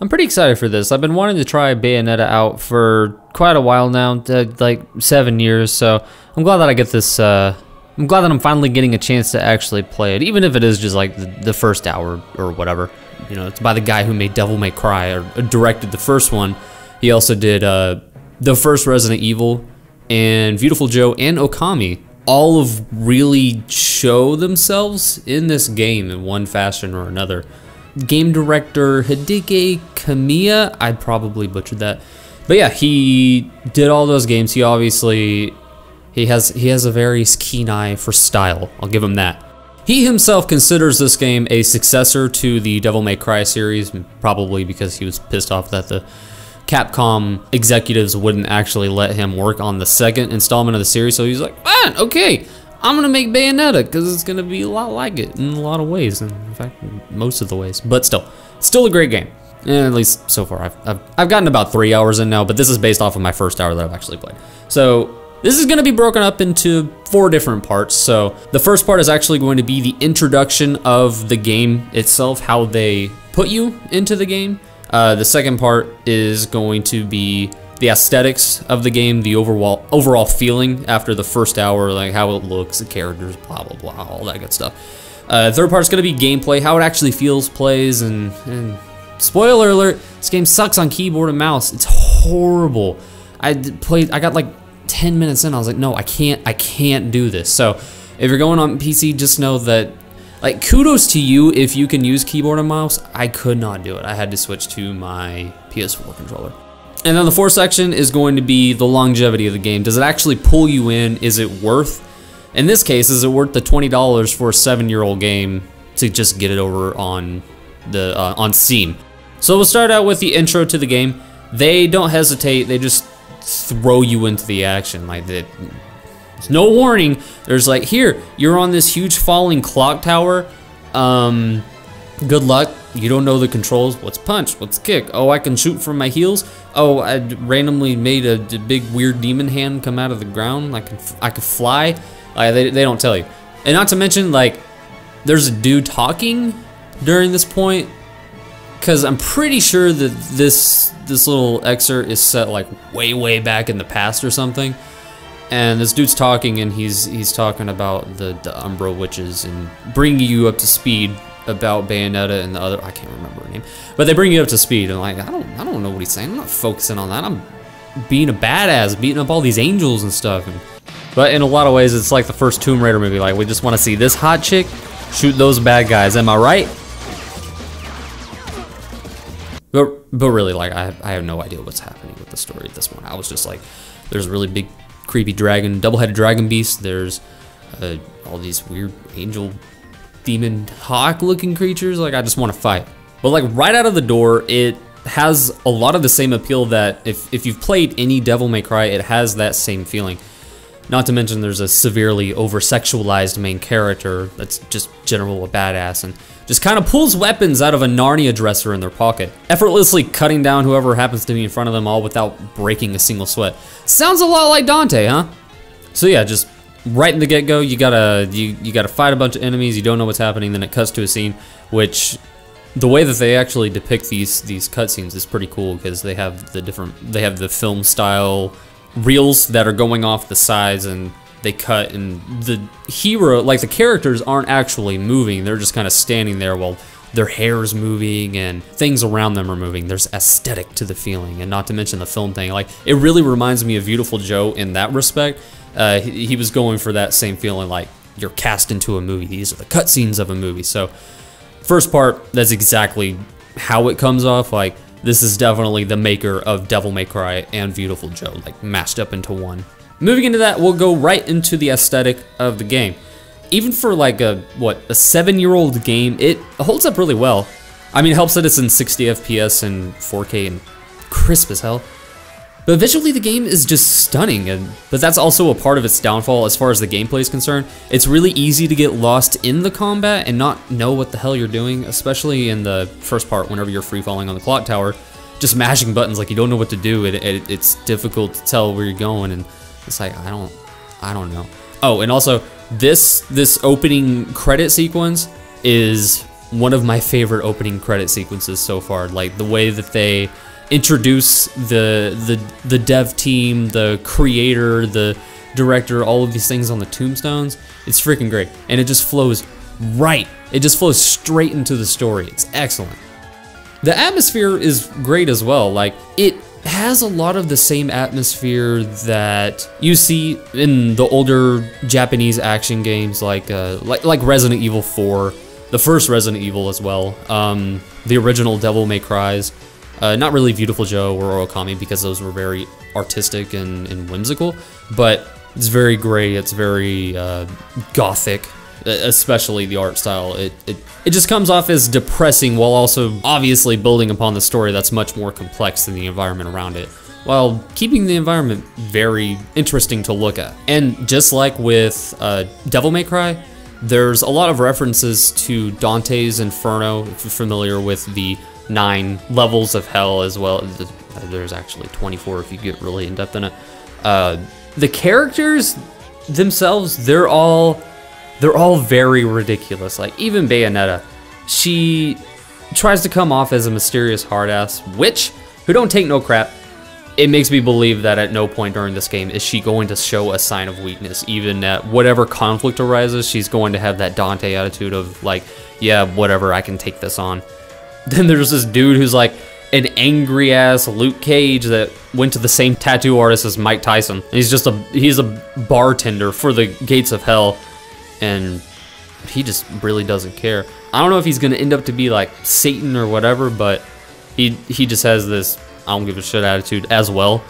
I'm pretty excited for this. I've been wanting to try Bayonetta out for quite a while now, like 7 years, so I'm glad that I get this, I'm glad that I'm finally getting a chance to actually play it, even if it is just like the first hour or whatever. You know, it's by the guy who made Devil May Cry, or directed the first one. He also did the first Resident Evil, and Beautiful Joe and Okami. All of really show themselves in this game in one fashion or another. Game director Hideki Kamiya, I probably butchered that, but yeah, he did all those games. He obviously he has a very keen eye for style. I'll give him that. He himself considers this game a successor to the Devil May Cry series, probably because he was pissed off that the Capcom executives wouldn't actually let him work on the second installment of the series. So he's like, fine, okay, I'm gonna make Bayonetta because it's gonna be a lot like it in a lot of ways, and in fact, most of the ways. But still a great game. At least so far. I've gotten about 3 hours in now, but this is based off of my first hour that I've actually played. So this is gonna be broken up into 4 different parts. So the first part is actually going to be the introduction of the game itself, how they put you into the game. The second part is going to be the aesthetics of the game, the overall feeling after the first hour, like how it looks, the characters, blah, blah, blah, all that good stuff. Third part's gonna be gameplay, how it actually feels, plays, and spoiler alert, this game sucks on keyboard and mouse. It's horrible. I got like 10 minutes in, I was like, no, I can't do this. So if you're going on PC, just know that, like, kudos to you if you can use keyboard and mouse. I could not do it. I had to switch to my PS4 controller. And then the fourth section is going to be the longevity of the game. Does it actually pull you in? Is it worth, in this case, is it worth the $20 for a 7-year-old game to just get it over on Steam? So we'll start out with the intro to the game. They don't hesitate. They just throw you into the action. Like, there's no warning. There's like, here, you're on this huge falling clock tower. Good luck. You don't know the controls. What's punch? What's kick? Oh, I can shoot from my heels. Oh, I randomly made a big weird demon hand come out of the ground. I could fly. They don't tell you. And not to mention, like, there's a dude talking during this point, because I'm pretty sure that this little excerpt is set like way back in the past or something. And this dude's talking, and he's talking about the Umbra Witches and bringing you up to speed about Bayonetta and the other, I can't remember her name, but they bring you up to speed, and like, I don't know what he's saying. I'm not focusing on that. I'm being a badass, beating up all these angels and stuff. But in a lot of ways, it's like the first Tomb Raider movie. Like, we just want to see this hot chick shoot those bad guys. Am I right? But really, like, I have no idea what's happening with the story at this point. I was just like, there's a really big, creepy dragon, double-headed dragon beast. There's all these weird angel, demon, hawk-looking creatures. Like, I just want to fight. But like, right out of the door, it has a lot of the same appeal that if you've played any Devil May Cry, it has that same feeling. Not to mention, there's a severely over-sexualized main character that's just general a badass and just kind of pulls weapons out of a Narnia dresser in their pocket, effortlessly cutting down whoever happens to be in front of them, all without breaking a single sweat. Sounds a lot like Dante, huh? So yeah, just right in the get-go, you gotta fight a bunch of enemies. You don't know what's happening. Then it cuts to a scene, which the way that they actually depict these cutscenes is pretty cool, because they have the film style reels that are going off the sides, and they cut, and the hero, like the characters, aren't actually moving. They're just kind of standing there while their hair is moving and things around them are moving. There's aesthetic to the feeling, and not to mention the film thing. Like, it really reminds me of Beautiful Joe in that respect. He was going for that same feeling, like you're cast into a movie. These are the cutscenes of a movie. So first part, that's exactly how it comes off. Like, this is definitely the maker of Devil May Cry and Beautiful Joe, like mashed up into one. Moving into that, we'll go right into the aesthetic of the game. Even for like a 7-year-old game, it holds up really well. I mean, it helps that it's in 60 FPS and 4K and crisp as hell. But visually, the game is just stunning, but that's also a part of its downfall as far as the gameplay is concerned. It's really easy to get lost in the combat and not know what the hell you're doing, especially in the first part whenever you're free-falling on the clock tower. Just mashing buttons like you don't know what to do. It's difficult to tell where you're going, and it's like, I don't know. Oh, and also, this opening credit sequence is one of my favorite opening credit sequences so far. Like the way that they introduce the dev team, the creator, the director, all of these things on the tombstones. It's freaking great, and it just flows right. It just flows straight into the story. It's excellent. The atmosphere is great as well. Like, it has a lot of the same atmosphere that you see in the older Japanese action games, like Resident Evil 4, the first Resident Evil as well, the original Devil May Cry's, not really Beautiful Joe or Orokami because those were very artistic and whimsical, but it's very gray, it's very gothic, especially the art style. It just comes off as depressing while also obviously building upon the story that's much more complex than the environment around it, while keeping the environment very interesting to look at. And just like with Devil May Cry, there's a lot of references to Dante's Inferno, if you're familiar with the 9 levels of hell as well. There's actually 24 if you get really in depth in it. The characters themselves, they're all very ridiculous. Like, even Bayonetta, she tries to come off as a mysterious hard-ass witch who don't take no crap. It makes me believe that at no point during this game is she going to show a sign of weakness. Even at whatever conflict arises, she's going to have that Dante attitude of like, yeah, whatever, I can take this on. Then there's this dude who's like an angry-ass Luke Cage that went to the same tattoo artist as Mike Tyson. And he's a bartender for the gates of hell, and he just really doesn't care. I don't know if he's gonna end up to be like Satan or whatever, but he just has this I don't give a shit attitude as well,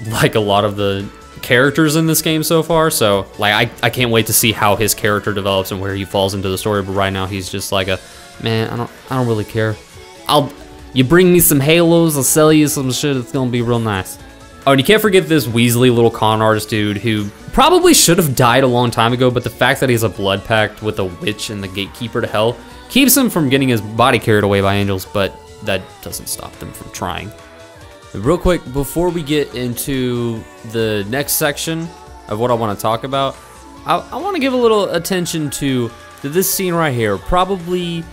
like a lot of the characters in this game so far. So like I can't wait to see how his character develops and where he falls into the story. But right now he's just like a man. I don't really care. You bring me some Halos, I'll sell you some shit. It's gonna be real nice. Oh, and you can't forget this Weasley little con artist dude who probably should have died a long time ago, but the fact that he's a blood pact with a witch and the gatekeeper to hell keeps him from getting his body carried away by angels, but that doesn't stop them from trying. Real quick, before we get into the next section of what I want to talk about, I want to give a little attention to this scene right here. Probably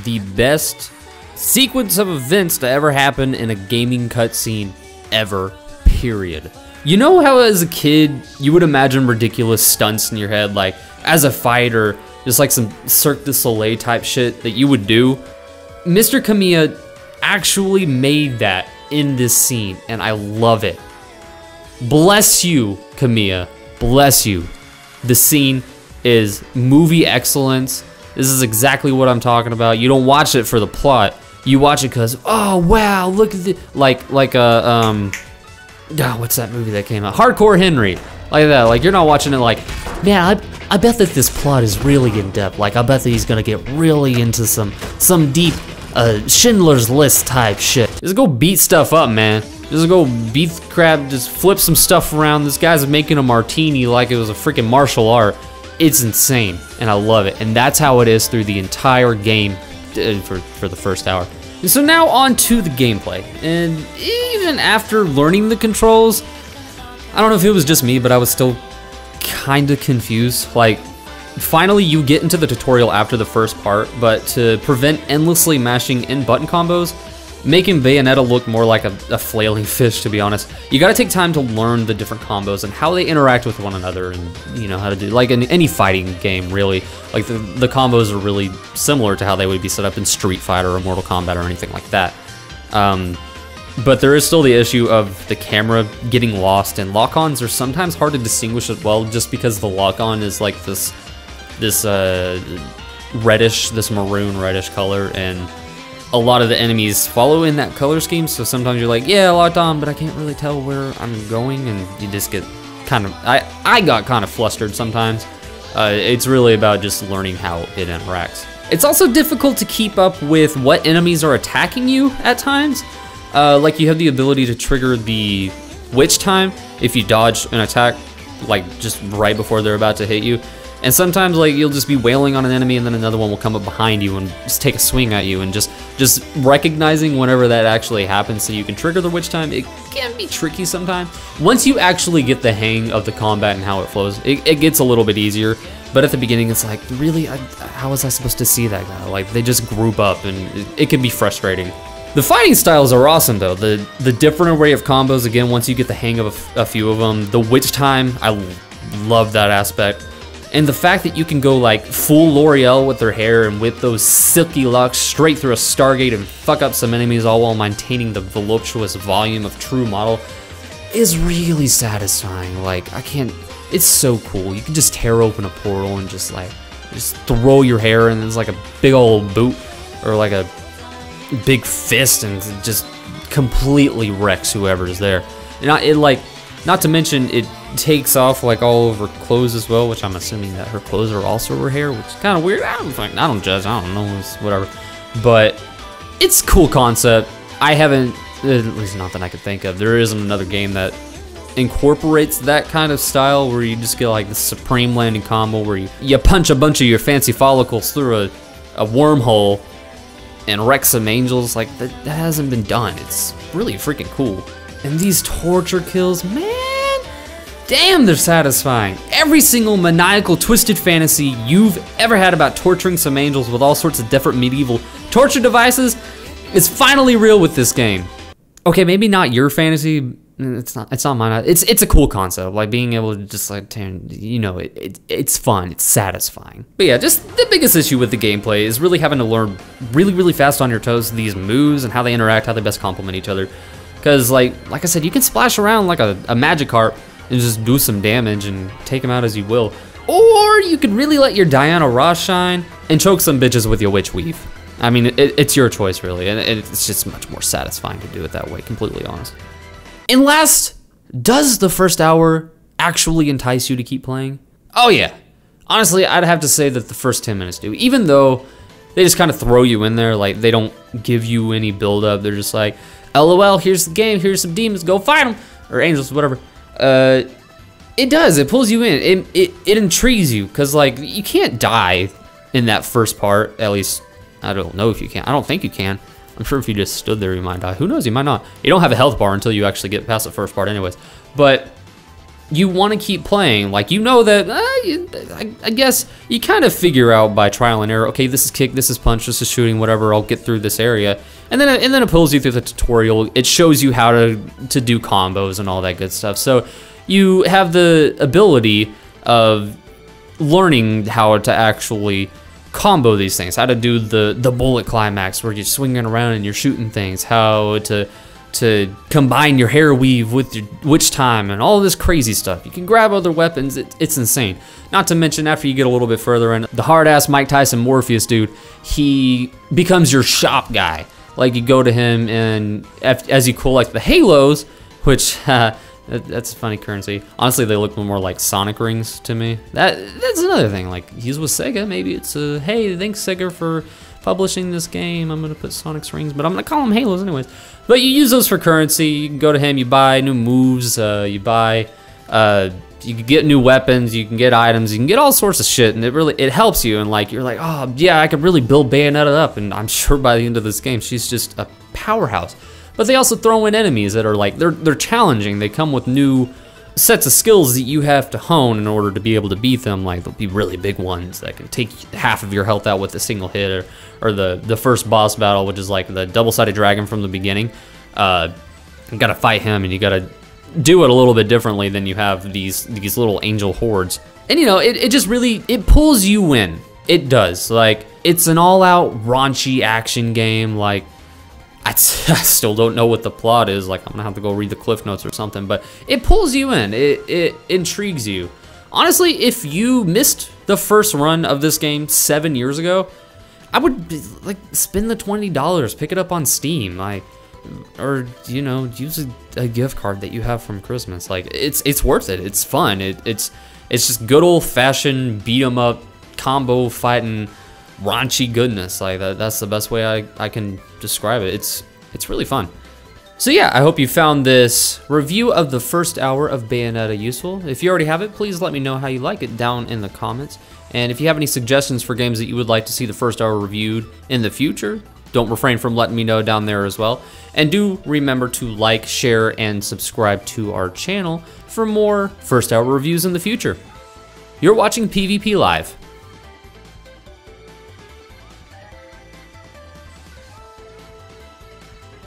the best sequence of events to ever happen in a gaming cutscene ever, period. You know how as a kid, you would imagine ridiculous stunts in your head, like as a fighter, just like some Cirque du Soleil type shit that you would do? Mr. Kamiya actually made that in this scene, and I love it. Bless you, Kamiya. Bless you. The scene is movie excellence. This is exactly what I'm talking about. You don't watch it for the plot. You watch it because, oh wow, look at the what's that movie that came out? Hardcore Henry. Like that. Like, you're not watching it like, man, I bet that this plot is really in depth. Like, I bet that he's gonna get really into some deep Schindler's List type shit. Just go beat stuff up, man. Just go beat crap, just flip some stuff around. This guy's making a martini like it was a freaking martial art. It's insane, and I love it. And that's how it is through the entire game for the first hour. And so now on to the gameplay. And even after learning the controls, I don't know if it was just me, but I was still kind of confused. Like, finally you get into the tutorial after the first part, but to prevent endlessly mashing in button combos, making Bayonetta look more like a flailing fish, to be honest, you gotta take time to learn the different combos and how they interact with one another, and you know how to do, like in any fighting game really, like the combos are really similar to how they would be set up in Street Fighter or Mortal Kombat or anything like that. But there is still the issue of the camera getting lost, and lock-ons are sometimes hard to distinguish as well, just because the lock-on is like this reddish, this maroon reddish color, and a lot of the enemies follow in that color scheme, so sometimes you're like, yeah, locked on, but I can't really tell where I'm going, and you just get kind of, I got kind of flustered sometimes. It's really about just learning how it interacts. It's also difficult to keep up with what enemies are attacking you at times. Like, you have the ability to trigger the witch time if you dodge an attack, like just right before they're about to hit you. And sometimes, like, you'll just be wailing on an enemy and then another one will come up behind you and just take a swing at you, and just recognizing whenever that actually happens so you can trigger the witch time, it can be tricky sometimes. Once you actually get the hang of the combat and how it flows, it gets a little bit easier. But at the beginning, it's like, really, how was I supposed to see that guy? Like, they just group up, and it can be frustrating. The fighting styles are awesome, though. The different array of combos, again, once you get the hang of a few of them. The witch time, I love that aspect. And the fact that you can go like full L'Oreal with her hair and whip those silky locks straight through a Stargate and fuck up some enemies, all while maintaining the voluptuous volume of true model, is really satisfying. Like, I can't, it's so cool. You can just tear open a portal and just throw your hair, and it's like a big old boot or like a big fist, and it just completely wrecks whoever's there. And not to mention, it takes off like all over clothes as well, which I'm assuming that her clothes are also her hair, which is kind of weird. I don't judge, I don't know, it's whatever. But it's a cool concept. I haven't, at least not that I could think of, there isn't another game that incorporates that kind of style where you just get like the supreme landing combo where you punch a bunch of your fancy follicles through a wormhole and wreck some angels. Like, that hasn't been done. It's really freaking cool. And these torture kills, man, damn, they're satisfying. Every single maniacal, twisted fantasy you've ever had about torturing some angels with all sorts of different medieval torture devices is finally real with this game. Okay, maybe not your fantasy. It's not mine. It's a cool concept, like being able to just like, you know, it's fun, it's satisfying. But yeah, just the biggest issue with the gameplay is really having to learn really fast on your toes these moves and how they interact, how they best complement each other. Because like I said, you can splash around like a Magikarp and just do some damage and take them out as you will. Or you could really let your Diana Ross shine and choke some bitches with your Witch Weave. I mean, it's your choice really, and it's just much more satisfying to do it that way, completely honest. And last, does the first hour actually entice you to keep playing? Oh yeah. Honestly, I'd have to say that the first 10 minutes do. Even though they just kind of throw you in there, like they don't give you any build up. They're just like, LOL, here's the game, here's some demons, go fight them. Or angels, whatever. It does, it pulls you in. It intrigues you, because like, you can't die in that first part. At least, I don't know if you can. I don't think you can. I'm sure if you just stood there, you might die. Who knows, you might not. You don't have a health bar until you actually get past the first part anyways. But you want to keep playing. Like, you know that, I guess, you kind of figure out by trial and error, okay, this is kick, this is punch, this is shooting, whatever, I'll get through this area. And then it pulls you through the tutorial. It shows you how to do combos and all that good stuff. So you have the ability of learning how to actually combo these things, how to do the bullet climax where you're swinging around and you're shooting things, how to combine your hair weave with your witch time and all this crazy stuff. You can grab other weapons, it's insane. Not to mention, after you get a little bit further in, the hard-ass Mike Tyson Morpheus dude, he becomes your shop guy. Like, you go to him and as you collect the halos, which that's a funny currency. Honestly, they look more like Sonic rings to me. That's another thing. Like, he's with Sega. Maybe it's hey, thanks Sega for publishing this game. I'm gonna put Sonic's rings, but I'm gonna call them halos anyways. But you use those for currency. You can go to him. You buy new moves. You buy. You can get new weapons. You can get items. You can get all sorts of shit, and it helps you. And like, you're like, oh yeah, I could really build Bayonetta up, and I'm sure by the end of this game, she's just a powerhouse. But they also throw in enemies that are like, they're challenging. They come with new sets of skills that you have to hone in order to be able to beat them. Like, they'll be really big ones that can take half of your health out with a single hit, or the first boss battle, which is like the double-sided dragon from the beginning. You gotta fight him, and you gotta do it a little bit differently than you have these little angel hordes. And you know, it just really, it pulls you in. It does. Like, it's an all-out raunchy action game. Like, I still don't know what the plot is. Like, I'm gonna have to go read the Cliff Notes or something, but it pulls you in. It intrigues you. Honestly, if you missed the first run of this game 7 years ago, I would like spend the $20, pick it up on Steam, like, or you know, use a gift card that you have from Christmas. Like, it's worth it. It's fun. It's just good old-fashioned beat 'em up combo fighting raunchy goodness. Like, that's the best way I can describe it. It's really fun. So yeah, I hope you found this review of the first hour of Bayonetta useful. If you already have it, please let me know how you like it down in the comments. And if you have any suggestions for games that you would like to see the first hour reviewed in the future, don't refrain from letting me know down there as well. And do remember to like, share, and subscribe to our channel for more first hour reviews in the future. You're watching PvP Live.